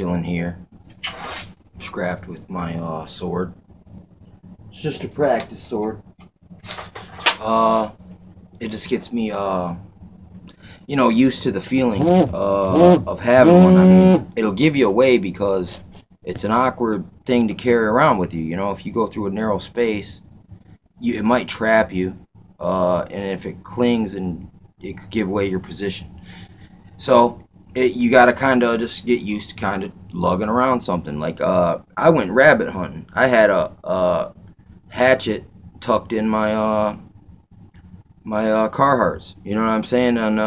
chilling here, scrapped with my sword. It's just a practice sword. Uh, it just gets me used to the feeling of having one. I mean, it'll give you away because it's an awkward thing to carry around with you. You know, if you go through a narrow space, it might trap you, and if it clings, and it could give away your position. So you gotta kind of just get used to kind of lugging around something. Like I went rabbit hunting. I had a hatchet tucked in my Carhartts. You know what I'm saying? And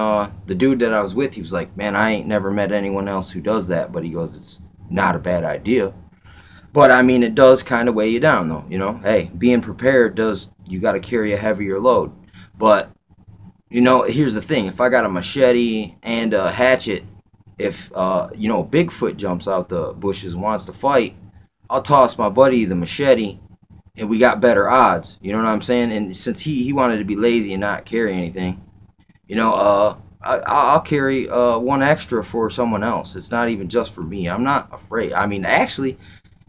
the dude that I was with, he was like, "Man, I ain't never met anyone else who does that." But he goes, "It's not a bad idea." But I mean, it does kind of weigh you down, though. You know, hey, being prepared does. You got to carry a heavier load. But here's the thing: if I got a machete and a hatchet, if Bigfoot jumps out the bushes and wants to fight, I'll toss my buddy the machete, and we got better odds. You know what I'm saying? And since he wanted to be lazy and not carry anything, I'll carry one extra for someone else. It's not even just for me. I'm not afraid. I mean, actually,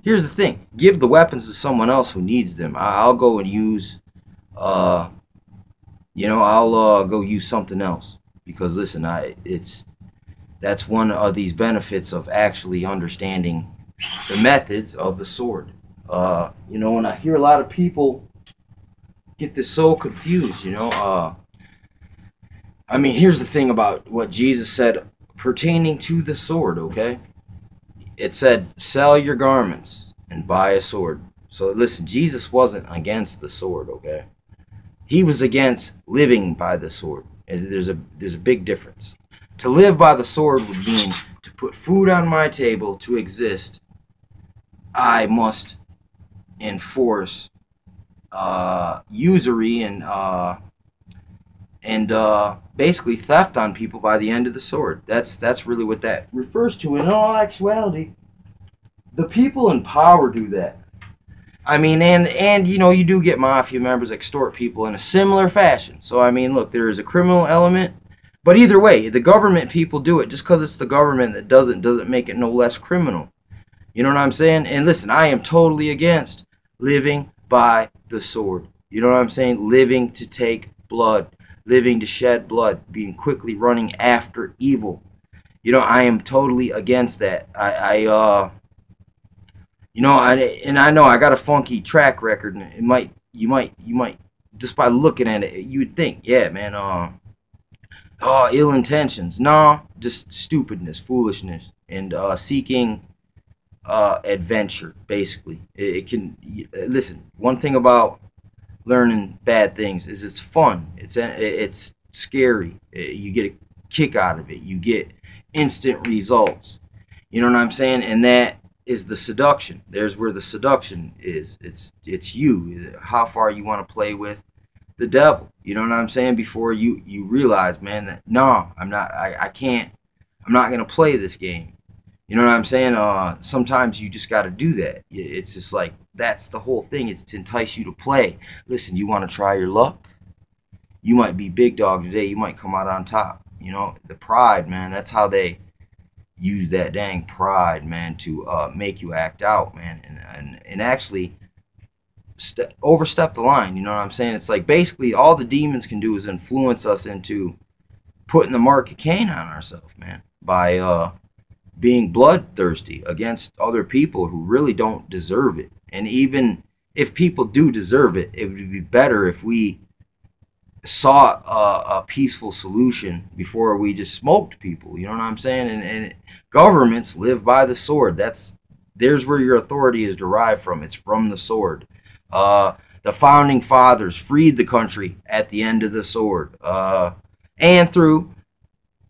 here's the thing: give the weapons to someone else who needs them. I'll go and use, I'll go use something else because listen, that's one of these benefits of actually understanding the methods of the sword. When I hear a lot of people get this so confused, I mean, here's the thing about what Jesus said pertaining to the sword, okay? It said, sell your garments and buy a sword. So listen, Jesus wasn't against the sword, okay? He was against living by the sword. And there's a big difference. To live by the sword would mean to put food on my table to exist. I must enforce usury and basically theft on people by the end of the sword. That's really what that refers to. In all actuality, the people in power do that. I mean, and you do get mafia members extort people in a similar fashion. So I mean, look, there is a criminal element, but either way, the government people do it. Just because it's the government that doesn't make it no less criminal. You know what I'm saying? And listen, I am totally against living by the sword. You know what I'm saying? Living to take blood, living to shed blood, being quickly running after evil. I am totally against that. I know I got a funky track record, and you might just by looking at it, you would think, yeah, man, ill intentions. No, just stupidness, foolishness, and seeking adventure. Basically, it can listen. One thing about learning bad things is it's fun. It's scary. You get a kick out of it. You get instant results. You know what I'm saying? And that is the seduction. There's where the seduction is. It's you. How far you want to play with the devil. You know what I'm saying? Before you realize, man, that no, I'm not. I can't. I'm not gonna play this game. You know what I'm saying? Sometimes you just got to do that. It's just like, that's the whole thing. It's to entice you to play. Listen, you want to try your luck? You might be big dog today. You might come out on top. The pride, man. That's how they use that dang pride, man, to make you act out, man. And actually overstep the line. You know what I'm saying? It's like basically all the demons can do is influence us into putting the mark of Cain on ourselves, man, by being bloodthirsty against other people who really don't deserve it. And even if people do deserve it, it would be better if we sought a peaceful solution before we just smoked people. You know what I'm saying? And governments live by the sword. There's where your authority is derived from. It's from the sword. The founding fathers freed the country at the end of the sword, and through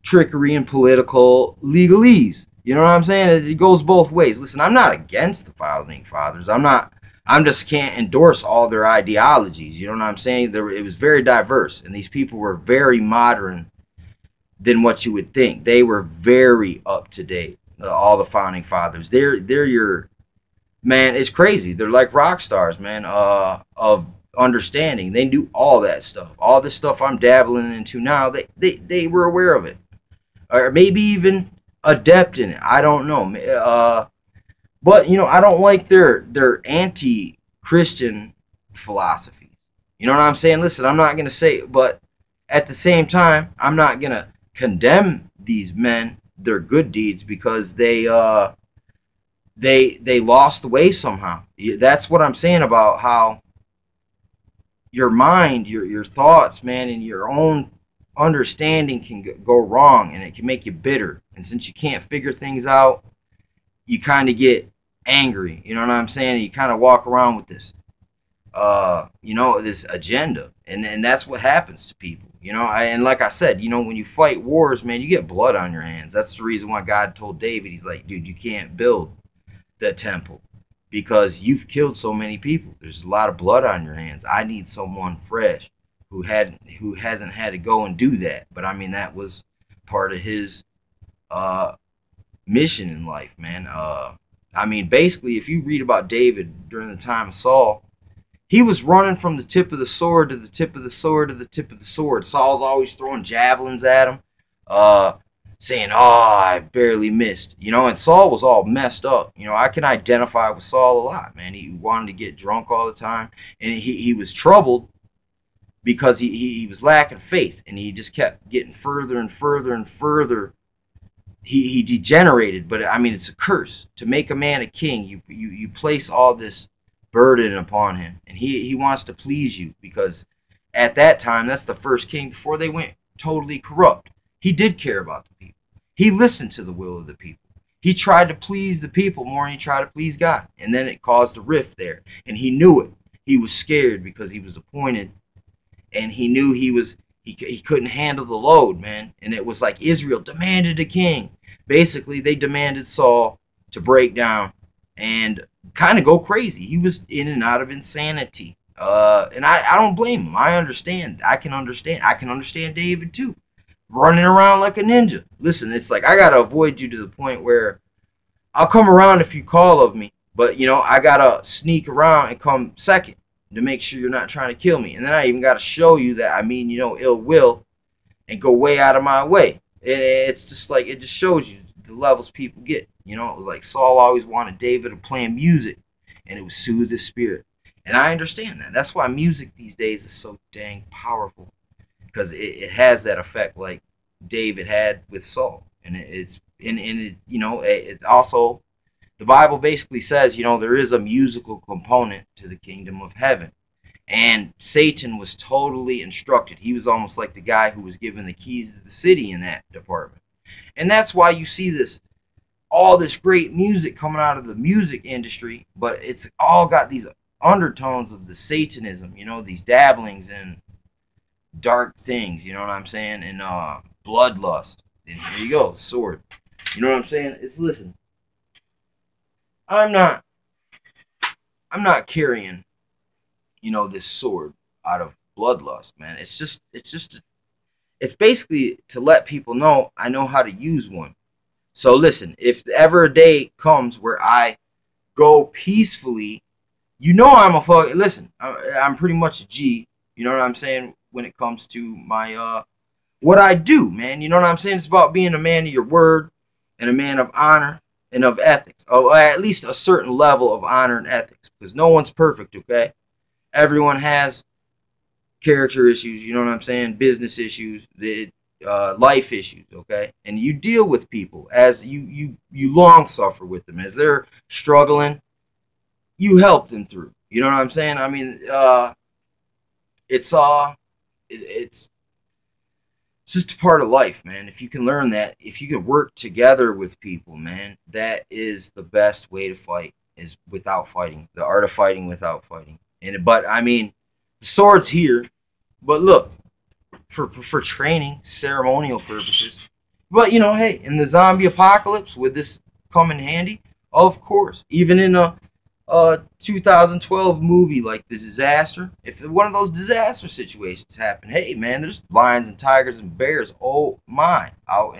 trickery and political legalese. You know what I'm saying? It goes both ways. Listen, I'm not against the founding fathers. I'm just can't endorse all their ideologies. You know what I'm saying? It was very diverse, and these people were very modern than what you would think. They were very up to date. All the founding fathers. They're your man. It's crazy. They're like rock stars, man. Of understanding. They knew all that stuff. All this stuff I'm dabbling into now. They were aware of it, or maybe even adept in it. I don't know. But you know, I don't like their anti-Christian philosophy. You know what I'm saying? Listen, I'm not gonna say, but at the same time, I'm not gonna condemn these men, their good deeds, because they lost the way somehow. That's what I'm saying about how your mind, your thoughts, man, and your own understanding can go wrong, and it can make you bitter. And since you can't figure things out, you kind of get angry. You know what I'm saying? And you kind of walk around with this, this agenda, and that's what happens to people. And like I said, when you fight wars, man, you get blood on your hands. That's the reason why God told David, he's like, dude, you can't build the temple because you've killed so many people. There's a lot of blood on your hands. I need someone fresh who hasn't had to go and do that. But I mean, that was part of his mission in life, man. I mean, basically, if you read about David during the time of Saul, he was running from the tip of the sword to the tip of the sword to the tip of the sword. Saul's always throwing javelins at him, saying, "Oh, I barely missed." And Saul was all messed up. I can identify with Saul a lot, man. He wanted to get drunk all the time, and he was troubled because he was lacking faith, and he just kept getting further and further and further. He degenerated, but I mean, it's a curse to make a man a king. You place all this burden upon him, and he wants to please you, because at that time, that's the first king before they went totally corrupt. He did care about the people. He listened to the will of the people. He tried to please the people more than he tried to please God, and then it caused a rift there, and he knew it. He was scared because he was appointed, and he knew he couldn't handle the load, man. And it was like Israel demanded a king. Basically, they demanded Saul to break down and kind of go crazy. He was in and out of insanity. And I don't blame him. I understand. I can understand David too. Running around like a ninja. Listen, it's like I got to avoid you to the point where I'll come around if you call of me. But, I got to sneak around and come second to make sure you're not trying to kill me. And then I even got to show you that I mean, ill will, and go way out of my way. It's just like, it just shows you the levels people get. It was like Saul always wanted David to play music, and it would soothe his spirit. And I understand that. That's why music these days is so dang powerful, because it has that effect like David had with Saul. And it also, the Bible basically says, there is a musical component to the kingdom of heaven. And Satan was totally instructed. He was almost like the guy who was given the keys to the city in that department. And that's why you see all this great music coming out of the music industry, but it's all got these undertones of the Satanism, these dabblings in dark things, you know what I'm saying? And bloodlust. And here you go, the sword. You know what I'm saying? Listen, I'm not carrying, this sword out of bloodlust, man. It's basically to let people know I know how to use one. So listen, if ever a day comes where I go peacefully, I'm a fuck. Listen, I'm pretty much a G. You know what I'm saying? When it comes to my what I do, man. You know what I'm saying? It's about being a man of your word and a man of honor and of ethics. Or at least a certain level of honor and ethics, because no one's perfect. Okay, everyone has character issues. You know what I'm saying? Business issues, life issues. Okay, and you deal with people as you long suffer with them as they're struggling. You help them through. You know what I'm saying? I mean, it's just a part of life, man. If you can learn that, if you can work together with people, man, that is the best way to fight, is without fighting. The art of fighting without fighting. But I mean, the sword's here. But look, for training, ceremonial purposes. But hey, in the zombie apocalypse, would this come in handy? Of course. Even in a 2012 movie like The Disaster, if one of those disaster situations happen, hey man, there's lions and tigers and bears, oh my, out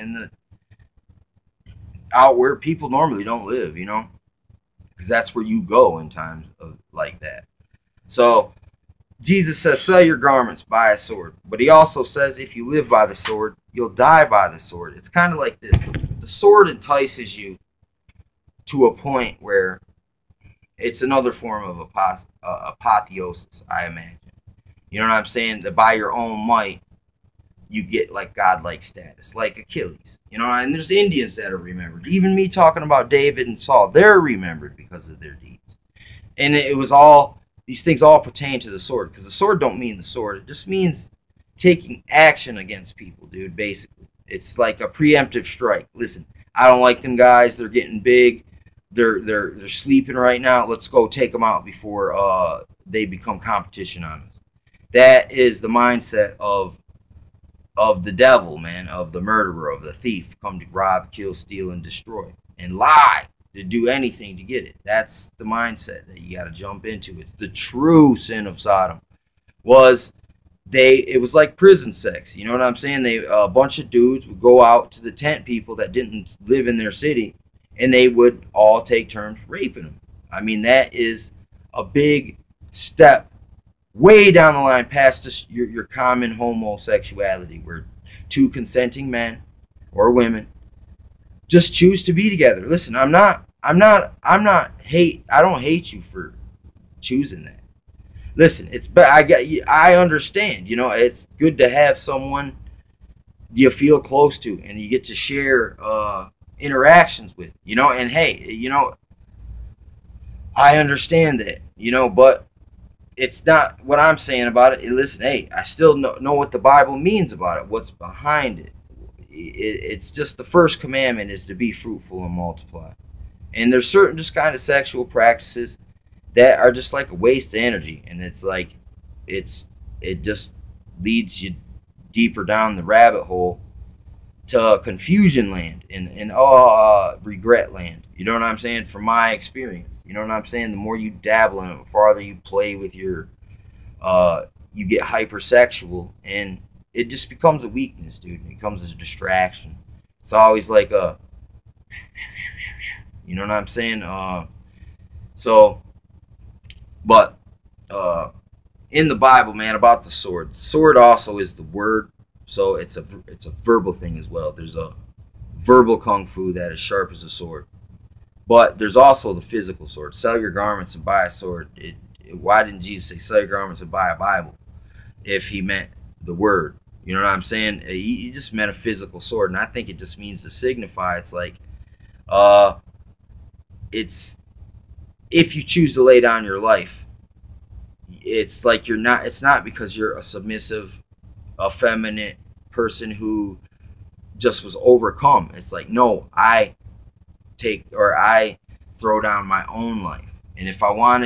where people normally don't live, because that's where you go in times like that. So Jesus says, sell your garments, buy a sword. But he also says, if you live by the sword, you'll die by the sword. It's kind of like this. the sword entices you to a point where it's another form of apotheosis, I imagine. You know what I'm saying? That by your own might, you get like godlike status, like Achilles. You know, and there's Indians that are remembered. Even me talking about David and Saul, they're remembered because of their deeds. And it was all, these things all pertain to the sword, because the sword don't mean the sword. It just means taking action against people, dude, basically. It's like a preemptive strike. Listen, I don't like them guys. They're getting big. They're sleeping right now. Let's go take them out before they become competition on us. That is the mindset of the devil, man, of the murderer, of the thief, come to rob, kill, steal, and destroy, and lie, to do anything to get it. That's the mindset that you got to jump into. It's the true sin of Sodom. It was like prison sex. You know what I'm saying? A bunch of dudes would go out to the tent people that didn't live in their city, and they would all take turns raping them. I mean, that is a big step way down the line past just your common homosexuality, where two consenting men or women just choose to be together. Listen, I don't hate you for choosing that. Listen, I understand, you know, it's good to have someone you feel close to and you get to share interactions with, you know, and hey, you know, I understand that, you know, but it's not what I'm saying about it. Listen, hey, I still know what the Bible means about it, what's behind it. It's just the first commandment is to be fruitful and multiply. And there's certain just kind of sexual practices that are just like a waste of energy. And it's like, it just leads you deeper down the rabbit hole to confusion land and regret land. You know what I'm saying? From my experience, you know what I'm saying? The more you dabble in it, the farther you play with you get hypersexual, and it just becomes a weakness, dude. It becomes a distraction. It's always like you know what I'm saying? In the Bible, man, about the sword also is the word. So it's a verbal thing as well. There's a verbal kung fu that is sharp as a sword. But there's also the physical sword. Sell your garments and buy a sword. Why didn't Jesus say sell your garments and buy a Bible if he meant the word? You know what I'm saying? He just meant a physical sword. And I think it just means to signify. It's like, it's, if you choose to lay down your life, it's like it's not because you're a submissive, effeminate person who just was overcome. It's like, no, I throw down my own life. And if I wanted